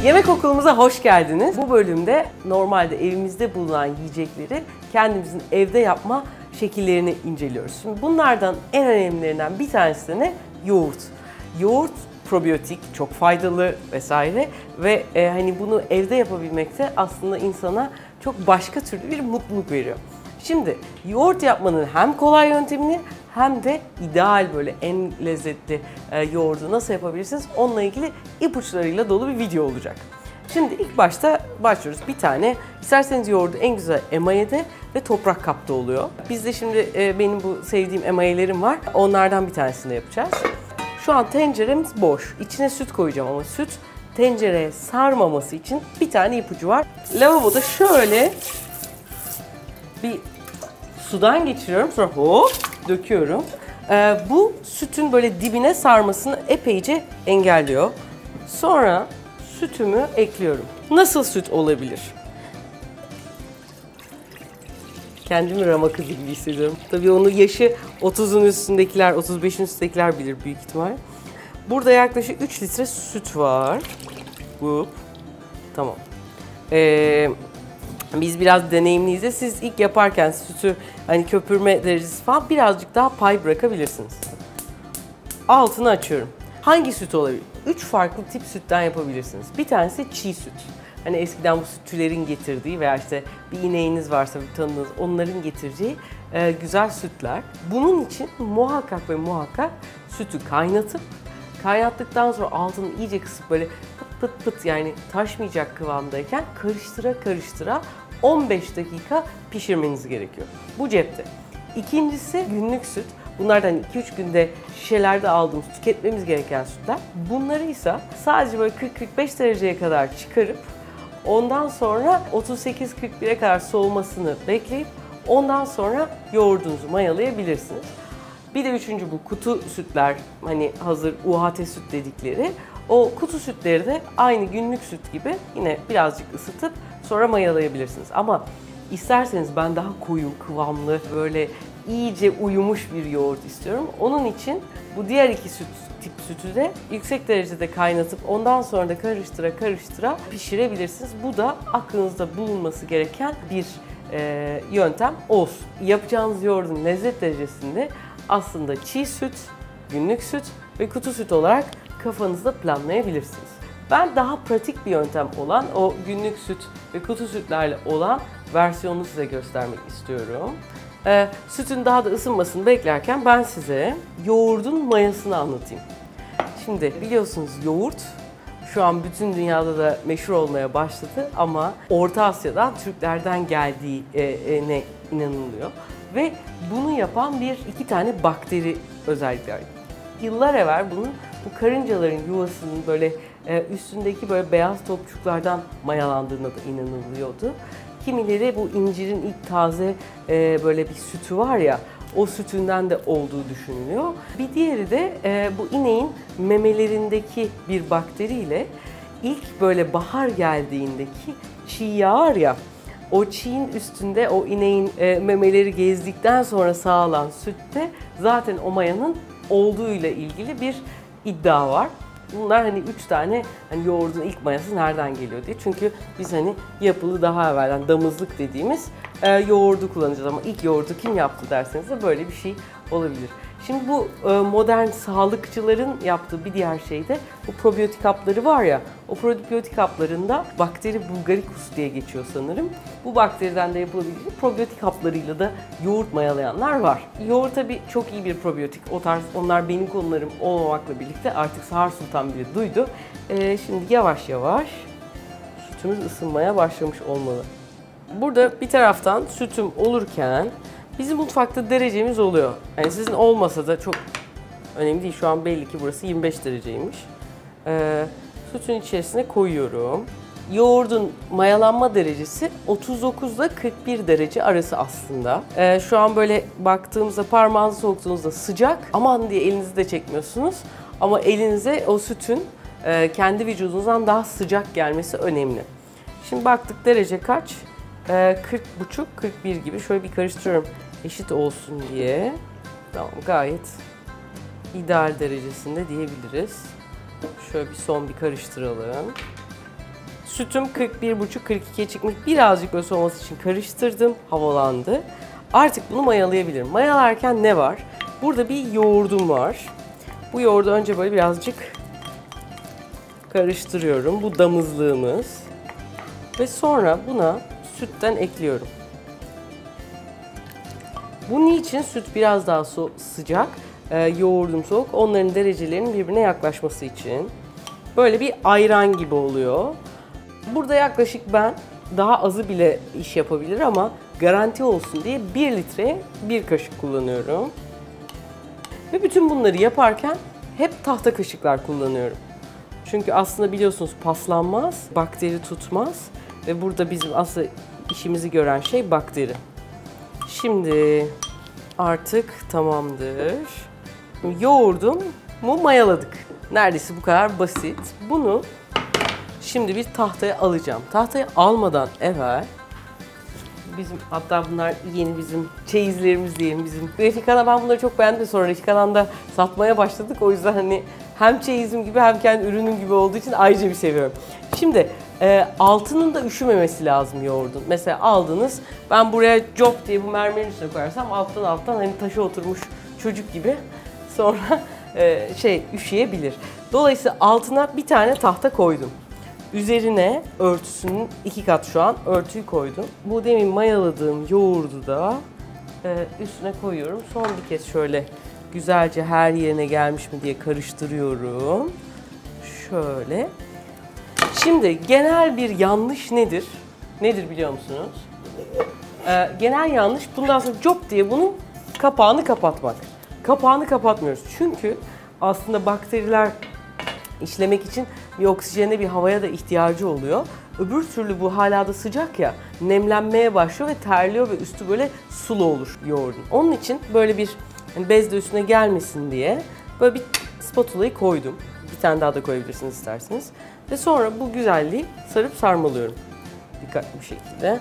Yemek okulumuza hoş geldiniz. Bu bölümde normalde evimizde bulunan yiyecekleri kendimizin evde yapma şekillerini inceliyoruz. Şimdi bunlardan en önemlilerinden bir tanesi de ne? Yoğurt. Yoğurt probiyotik, çok faydalı vesaire ve hani bunu evde yapabilmek de aslında insana çok başka türlü bir mutluluk veriyor. Şimdi yoğurt yapmanın hem kolay yöntemini hem de ideal böyle en lezzetli yoğurdu nasıl yapabilirsiniz onunla ilgili ipuçlarıyla dolu bir video olacak. Şimdi ilk başta başlıyoruz. Bir tane isterseniz yoğurdu en güzel emayede ve toprak kapta oluyor. Bizde şimdi benim bu sevdiğim emayelerim var. Onlardan bir tanesini yapacağız. Şu an tenceremiz boş. İçine süt koyacağım ama süt tencereye sarmaması için bir tane ipucu var. Lavaboda şöyle bir sudan geçiriyorum, sonra hop döküyorum. Bu sütün böyle dibine sarmasını epeyce engelliyor. Sonra sütümü ekliyorum. Nasıl süt olabilir? Kendimi Rama kızı gibi hissediyorum. Tabii onu yaşı 30'un üstündekiler, 35'in üstündekiler bilir büyük ihtimal. Burada yaklaşık 3 litre süt var. Hop. Tamam. Biz biraz deneyimliyiz de siz ilk yaparken sütü hani köpürme derecesi falan birazcık daha pay bırakabilirsiniz. Altını açıyorum. Hangi süt olabilir? 3 farklı tip sütten yapabilirsiniz. Bir tanesi çiğ süt. Hani eskiden bu sütçülerin getirdiği veya işte bir ineğiniz varsa bir tanıdığınız onların getireceği güzel sütler. Bunun için muhakkak ve muhakkak sütü kaynattıktan sonra altını iyice kısıp böyle pıt pıt yani taşmayacak kıvamdayken karıştıra 15 dakika pişirmeniz gerekiyor. Bu cepte. İkincisi günlük süt. Bunlardan 2-3 günde şişelerde aldığımız tüketmemiz gereken sütler. Bunları ise sadece böyle 40-45 dereceye kadar çıkarıp ondan sonra 38-41'e kadar soğumasını bekleyip ondan sonra yoğurdunuzu mayalayabilirsiniz. Bir de üçüncü bu kutu sütler, hani hazır UHT süt dedikleri. O kutu sütleri de aynı günlük süt gibi yine birazcık ısıtıp sonra mayalayabilirsiniz. Ama isterseniz ben daha koyu, kıvamlı, böyle iyice uyumuş bir yoğurt istiyorum. Onun için bu diğer iki tip sütü de yüksek derecede kaynatıp ondan sonra da karıştıra pişirebilirsiniz. Bu da aklınızda bulunması gereken bir yöntem olsun. Yapacağınız yoğurdun lezzet derecesinde aslında çiğ süt, günlük süt ve kutu süt olarak kafanızda planlayabilirsiniz. Ben daha pratik bir yöntem olan o günlük süt ve kutu sütlerle olan versiyonunu size göstermek istiyorum. Sütün daha da ısınmasını beklerken ben size yoğurdun mayasını anlatayım. Şimdi biliyorsunuz yoğurt şu an bütün dünyada da meşhur olmaya başladı ama Orta Asya'dan Türklerden geldiğine inanılıyor. Ve bunu yapan iki tane bakteri özellikle var. Yıllar evvel bu karıncaların yuvasının böyle üstündeki böyle beyaz topçuklardan mayalandığına da inanılıyordu. Kimileri bu incirin ilk taze böyle bir sütü var ya, o sütünden de olduğu düşünülüyor. Bir diğeri de bu ineğin memelerindeki bir bakteriyle ilk böyle bahar geldiğindeki çiğ yağar ya, o çiğin üstünde o ineğin memeleri gezdikten sonra sağlanan sütte zaten o mayanın olduğuyla ilgili bir iddia var. Bunlar hani 3 tane hani yoğurdun ilk mayası nereden geliyor diye. Çünkü biz hani yapılı daha evvelden damızlık dediğimiz yoğurdu kullanacağız ama ilk yoğurdu kim yaptı derseniz de böyle bir şey olabilir. Şimdi bu modern sağlıkçıların yaptığı bir diğer şey de bu probiyotik hapları var ya, o probiyotik haplarında bakteri bulgaricus diye geçiyor sanırım. Bu bakteriden de yapılabilecek probiyotik haplarıyla da yoğurt mayalayanlar var. Yoğurt tabii çok iyi bir probiyotik. Onlar benim konularım olmamakla birlikte artık Sahar Sultan bile duydu. Şimdi yavaş yavaş sütümüz ısınmaya başlamış olmalı. Burada bir taraftan sütüm olurken bizim mutfakta derecemiz oluyor. Yani sizin olmasa da çok önemli değil. Şu an belli ki burası 25 dereceymiş. Sütün içerisine koyuyorum. Yoğurdun mayalanma derecesi 39 ile 41 derece arası aslında. Şu an böyle baktığımızda parmağınızı soktuğunuzda sıcak. Aman diye elinizi de çekmiyorsunuz. Ama elinize o sütün kendi vücudunuzdan daha sıcak gelmesi önemli. Şimdi baktık derece kaç? 40,5-41 gibi. Şöyle bir karıştırıyorum eşit olsun diye. Tamam, gayet ideal derecesinde diyebiliriz. Şöyle bir son bir karıştıralım. Sütüm 41,5-42'ye çıkmış. Birazcık böyle soğuması için karıştırdım. Havalandı. Artık bunu mayalayabilirim. Mayalarken ne var? Burada bir yoğurdum var. Bu yoğurdu önce böyle birazcık karıştırıyorum. Bu damızlığımız. Ve sonra buna sütten ekliyorum. Bu niçin? Süt biraz daha sıcak, yoğurdum soğuk. Onların derecelerinin birbirine yaklaşması için. Böyle bir ayran gibi oluyor. Burada yaklaşık ben daha azı bile iş yapabilir ama garanti olsun diye 1 litreye 1 kaşık kullanıyorum. Ve bütün bunları yaparken hep tahta kaşıklar kullanıyorum. Çünkü aslında biliyorsunuz paslanmaz, bakteri tutmaz ve burada bizim aslında işimizi gören şey bakteri. Şimdi artık tamamdır. Yoğurdumu mayaladık. Neredeyse bu kadar basit. Bunu şimdi bir tahtaya alacağım. Tahtaya almadan evvel hatta bunlar yeni bizim çeyizlerimiz diyelim bizim. Refika'da ben bunları çok beğendim. Sonra Refika'dan da satmaya başladık. O yüzden hani hem çeyizim gibi hem kendi ürünüm gibi olduğu için ayrıca bir seviyorum. Şimdi altının da üşümemesi lazım yoğurdun. Mesela aldınız, ben buraya cop diye bu mermerin üstüne koyarsam alttan hani taşa oturmuş çocuk gibi sonra üşüyebilir. Dolayısıyla altına bir tane tahta koydum. Üzerine örtüsünün 2 kat şu an örtüyü koydum. Bu demin mayaladığım yoğurdu da üstüne koyuyorum. Son bir kez şöyle güzelce her yerine gelmiş mi diye karıştırıyorum. Şöyle. Şimdi genel bir yanlış nedir? Nedir biliyor musunuz? Genel yanlış bundan sonra cop diye bunun kapağını kapatmak. Kapağını kapatmıyoruz. Çünkü aslında bakteriler işlemek için bir oksijene, bir havaya da ihtiyacı oluyor. Öbür türlü bu hala da sıcak ya, nemlenmeye başlıyor ve terliyor ve üstü böyle sulu olur yoğurdun. Onun için böyle bir bez de üstüne gelmesin diye böyle bir spatulayı koydum. Bir tane daha da koyabilirsiniz isterseniz. Ve sonra bu güzelliği sarıp sarmalıyorum. Dikkatli bir şekilde.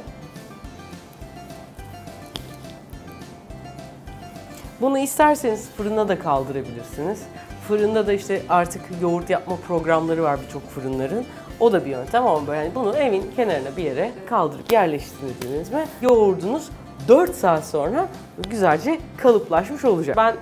Bunu isterseniz fırına da kaldırabilirsiniz. Fırında da işte artık yoğurt yapma programları var birçok fırınların. O da bir yöntem ama böyle yani bunu evin kenarına bir yere kaldırıp yerleştirdiniz mi yoğurdunuz 4 saat sonra güzelce kalıplaşmış olacak. Ben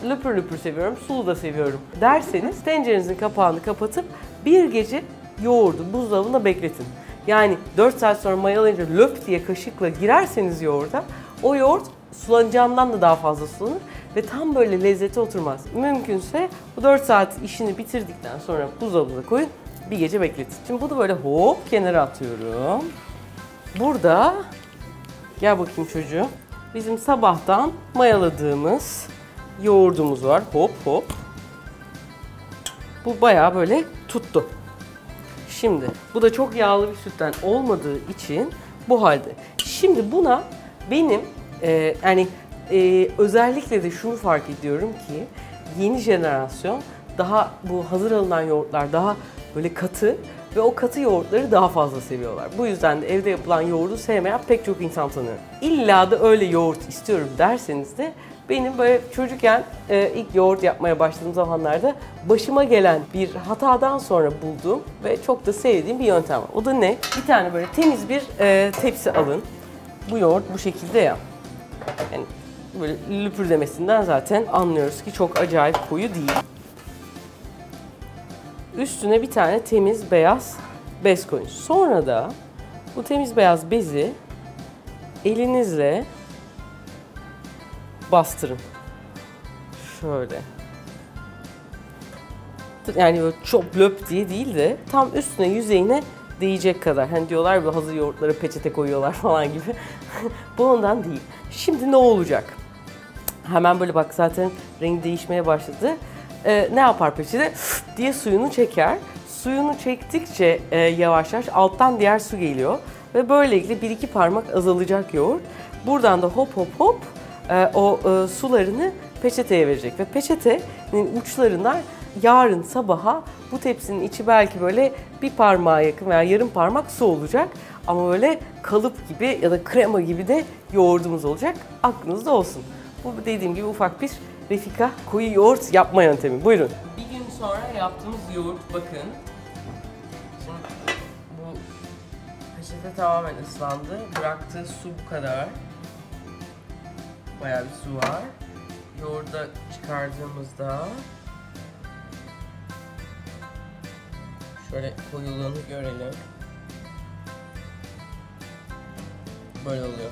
löpür löpür seviyorum, sulu da seviyorum derseniz tencerenizin kapağını kapatıp bir gece yoğurdu buzdolabına bekletin. Yani 4 saat sonra mayalayınca löp diye kaşıkla girerseniz yoğurda o yoğurt sulanacağından da daha fazla sulanır ve tam böyle lezzeti oturmaz. Mümkünse bu 4 saat işini bitirdikten sonra buzdolabına koyun, bir gece bekletin. Şimdi bunu böyle hop kenara atıyorum. Burada, gel bakayım çocuğum, bizim sabahtan mayaladığımız yoğurdumuz var. Hop hop. Bu bayağı böyle tuttu. Şimdi bu da çok yağlı bir sütten olmadığı için bu halde. Şimdi buna benim özellikle de şunu fark ediyorum ki yeni jenerasyon daha bu hazır alınan yoğurtlar daha böyle katı ve o katı yoğurtları daha fazla seviyorlar. Bu yüzden de evde yapılan yoğurdu sevmeyen pek çok insan tanıyorum. İlla da öyle yoğurt istiyorum derseniz de benim böyle çocukken ilk yoğurt yapmaya başladığım zamanlarda başıma gelen bir hatadan sonra bulduğum ve çok da sevdiğim bir yöntem var. O da ne? Bir tane böyle temiz bir tepsi alın. Bu yoğurt bu şekilde ya. Yani böyle lüpürdemesinden zaten anlıyoruz ki çok acayip koyu değil. Üstüne bir tane temiz beyaz bez koyun. Sonra da bu temiz beyaz bezi elinizle bastırın. Şöyle. Yani böyle çok löp diye değil de tam üstüne yüzeyine değecek kadar. Hani diyorlar bu hazır yoğurtlara peçete koyuyorlar falan gibi. Bu ondan değil. Şimdi ne olacak? Hemen böyle bak zaten rengi değişmeye başladı. Ne yapar peçete? Diye suyunu çeker. Suyunu çektikçe yavaş yavaş alttan diğer su geliyor. Ve böylelikle 1-2 parmak azalacak yoğurt. Buradan da hop hop hop sularını peçeteye verecek. Ve peçetenin uçlarından yarın sabaha bu tepsinin içi belki böyle bir parmağa yakın veya yarım parmak su olacak. Ama böyle kalıp gibi ya da krema gibi de yoğurdumuz olacak. Aklınızda olsun. Bu dediğim gibi ufak bir Refika koyu yoğurt yapma yöntemi. Buyurun. Bir gün sonra yaptığımız yoğurt bakın. Şimdi bu peçete tamamen ıslandı. Bıraktığı su bu kadar. Bayağı bir su var. Yoğurda çıkardığımızda şöyle koyuluğunu görelim. Böyle oluyor.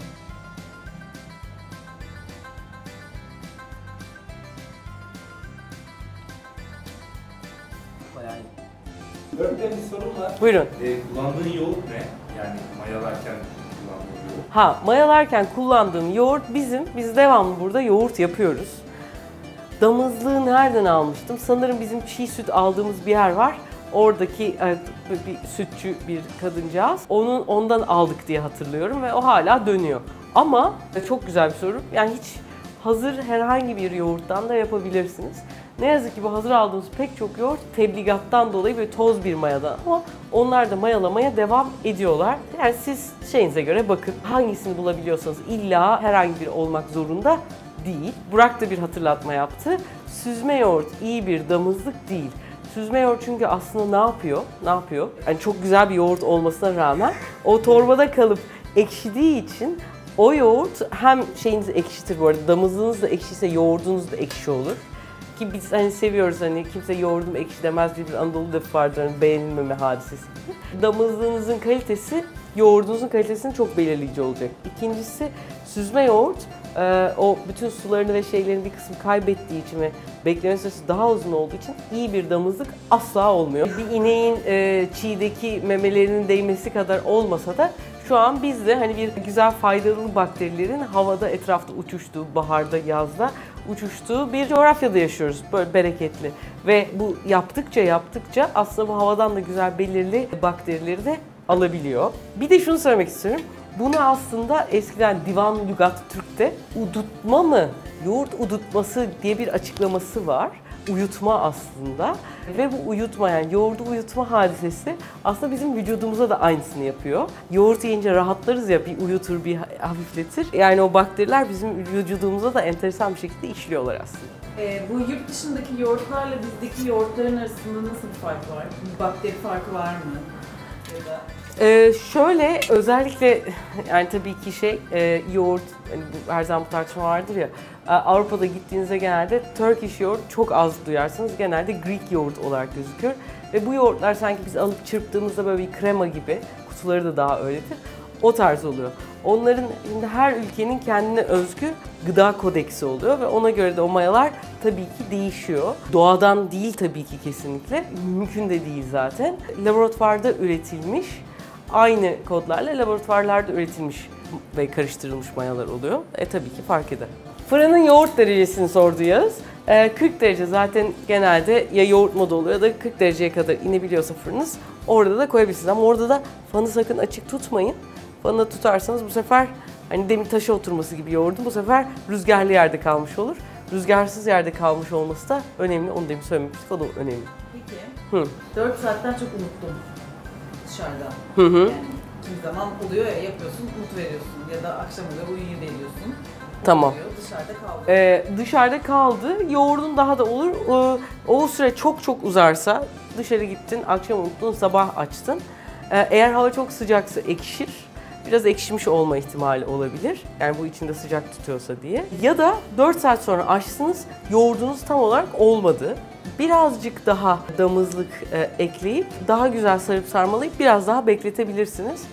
Bayağı iyi. Öğretmen bir sorum var. Buyurun. Kullandığın yoğurt ne? Yani mayalarken kullandığın yoğurt. Ha, mayalarken kullandığım yoğurt biz devamlı burada yoğurt yapıyoruz. Damızlığı nereden almıştım? Sanırım bizim çiğ süt aldığımız bir yer var. Oradaki bir sütçü bir kadıncağız. Ondan aldık diye hatırlıyorum ve o hala dönüyor. Ama çok güzel bir soru. Yani hiç hazır herhangi bir yoğurttan da yapabilirsiniz. Ne yazık ki bu hazır aldığımız pek çok yoğurt tebligattan dolayı böyle toz bir mayadan ama onlar da mayalamaya devam ediyorlar. Yani siz şeyinize göre bakın hangisini bulabiliyorsanız illa herhangi biri olmak zorunda değil. Burak da bir hatırlatma yaptı. Süzme yoğurt iyi bir damızlık değil. Süzme yoğurt çünkü aslında ne yapıyor? Yani çok güzel bir yoğurt olmasına rağmen o torbada kalıp ekşidiği için o yoğurt hem şeyinizi ekşitir bu arada. Damızlığınız da ekşiyse yoğurdunuz da ekşi olur. Ki biz hani seviyoruz hani kimse yoğurdum ekşi demez diye bir Anadolu lafı vardır hani beğenilmeme hadisesi gibi. Damızlığınızın kalitesi yoğurdunuzun kalitesini çok belirleyici olacak. İkincisi süzme yoğurt o bütün sularını ve şeylerin bir kısmı kaybettiği için ve bekleme süresi daha uzun olduğu için iyi bir damızlık asla olmuyor. Bir ineğin çiğdeki memelerinin değmesi kadar olmasa da şu an biz de hani bir güzel faydalı bakterilerin havada etrafta uçuştuğu, baharda, yazda uçuştuğu bir coğrafyada yaşıyoruz. Böyle bereketli. Ve bu yaptıkça aslında bu havadan da güzel belirli bakterileri de alabiliyor. Bir de şunu söylemek istiyorum. Bunu aslında eskiden Divan Lügat Türk'te udutma mı, yoğurt udutması diye bir açıklaması var. Uyutma aslında ve bu uyutma yani yoğurdu uyutma hadisesi aslında bizim vücudumuza da aynısını yapıyor. Yoğurt yiyince rahatlarız ya bir uyutur bir hafifletir. Yani o bakteriler bizim vücudumuza da enteresan bir şekilde işliyorlar aslında. Bu yurt dışındaki yoğurtlarla bizdeki yoğurtların arasında nasıl bir fark var? Bir bakteri farkı var mı? Ya da... Şöyle özellikle yani tabii ki yoğurt hani her zaman bu tartışma vardır ya Avrupa'da gittiğinizde genelde Turkish yoğurt çok az duyarsınız. Genelde Greek yoğurt olarak gözükür. Ve bu yoğurtlar sanki biz alıp çırptığımızda böyle bir krema gibi, kutuları da daha öyledir. O tarz oluyor. Onların şimdi her ülkenin kendine özgü gıda kodeksi oluyor ve ona göre de o mayalar tabii ki değişiyor. Doğadan değil tabii ki kesinlikle. Mümkün de değil zaten. Laboratuvarda üretilmiş, aynı kodlarla laboratuvarlarda üretilmiş ve karıştırılmış mayalar oluyor. Tabii ki fark eder. Fırının yoğurt derecesini sordu Yağız. 40 derece zaten genelde ya yoğurt modu oluyor ya da 40 dereceye kadar inebiliyorsa fırınız orada da koyabilirsiniz. Ama orada da fanı sakın açık tutmayın. Fanı tutarsanız bu sefer hani demin taşa oturması gibi yoğurdun bu sefer rüzgarlı yerde kalmış olur. Rüzgarsız yerde kalmış olması da önemli. Onu demin söylemiştik. O da önemli. Peki. 4 saatten çok unuttum dışarıda. Yani kimi zaman oluyor ya yapıyorsun, umut veriyorsun ya da akşam oluyor uyuyuveriyorsun. Tamam. Dışarıda kaldı. Dışarıda kaldı. Yoğurdun daha da olur. O süre çok uzarsa dışarı gittin, akşam unuttun, sabah açtın. Eğer hava çok sıcaksa ekşir. Biraz ekşimiş olma ihtimali olabilir. Yani bu içinde sıcak tutuyorsa diye. Ya da 4 saat sonra açtınız, yoğurdunuz tam olarak olmadı. Birazcık daha damızlık ekleyip, daha güzel sarıp sarmalayıp biraz daha bekletebilirsiniz.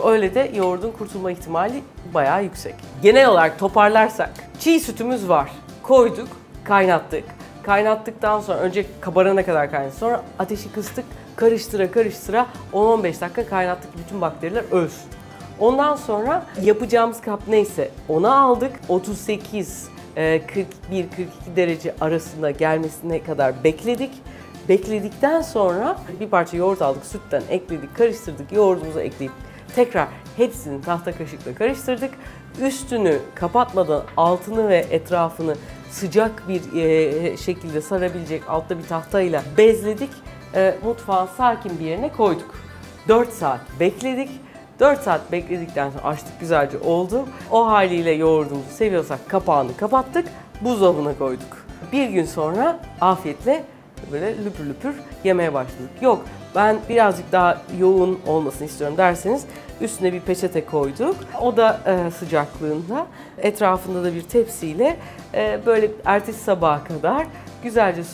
Öyle de yoğurdun kurtulma ihtimali bayağı yüksek. Genel olarak toparlarsak, çiğ sütümüz var. Koyduk, kaynattık. Kaynattıktan sonra önce kabarana kadar kaynattık. Sonra ateşi kıstık, karıştıra 10-15 dakika kaynattık ki bütün bakteriler ölsün. Ondan sonra yapacağımız kap neyse onu aldık. 38, 41-42 derece arasında gelmesine kadar bekledik. Bekledikten sonra bir parça yoğurt aldık, sütten ekledik, karıştırdık, yoğurdumuzu ekleyip tekrar hepsini tahta kaşıkla karıştırdık. Üstünü kapatmadan altını ve etrafını sıcak bir şekilde sarabilecek altta bir tahtayla bezledik. Mutfağın sakin bir yerine koyduk. 4 saat bekledik. 4 saat bekledikten sonra açtık, güzelce oldu. O haliyle yoğurdumuzu seviyorsak kapağını kapattık, buzdolabına koyduk. Bir gün sonra afiyetle böyle lüpür lüpür yemeye başladık. Yok, ben birazcık daha yoğun olmasını istiyorum derseniz üstüne bir peçete koyduk. O da sıcaklığında, etrafında da bir tepsiyle böyle ertesi sabaha kadar güzelce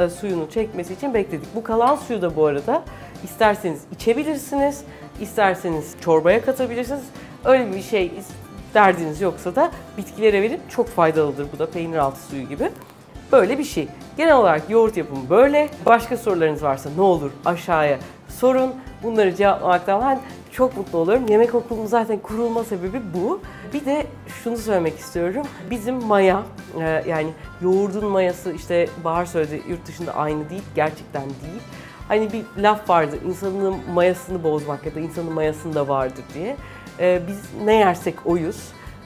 suyunu çekmesi için bekledik. Bu kalan suyu da bu arada isterseniz içebilirsiniz, isterseniz çorbaya katabilirsiniz. Öyle bir şey derdiniz yoksa da bitkilere verip çok faydalıdır. Bu da peynir altı suyu gibi. Böyle bir şey. Genel olarak yoğurt yapımı böyle. Başka sorularınız varsa ne olur aşağıya sorun. Bunları cevaplamaktan ben çok mutlu oluyorum. Yemek okulunun zaten kurulma sebebi bu. Bir de şunu söylemek istiyorum. Bizim maya, yani yoğurdun mayası işte Bahar söyledi, yurt dışında aynı değil, gerçekten değil. Hani bir laf vardı, insanın mayasını bozmak ya da insanın mayasında vardır diye. Biz ne yersek oyuz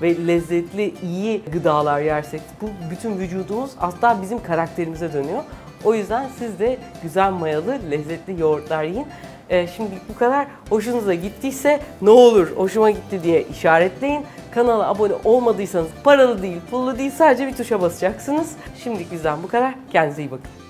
ve lezzetli, iyi gıdalar yersek bu bütün vücudumuz hatta bizim karakterimize dönüyor. O yüzden siz de güzel mayalı, lezzetli yoğurtlar yiyin. Şimdilik bu kadar. Hoşunuza gittiyse ne olur hoşuma gitti diye işaretleyin. Kanala abone olmadıysanız paralı değil, pullu değil, sadece bir tuşa basacaksınız. Şimdilik bizden bu kadar. Kendinize iyi bakın.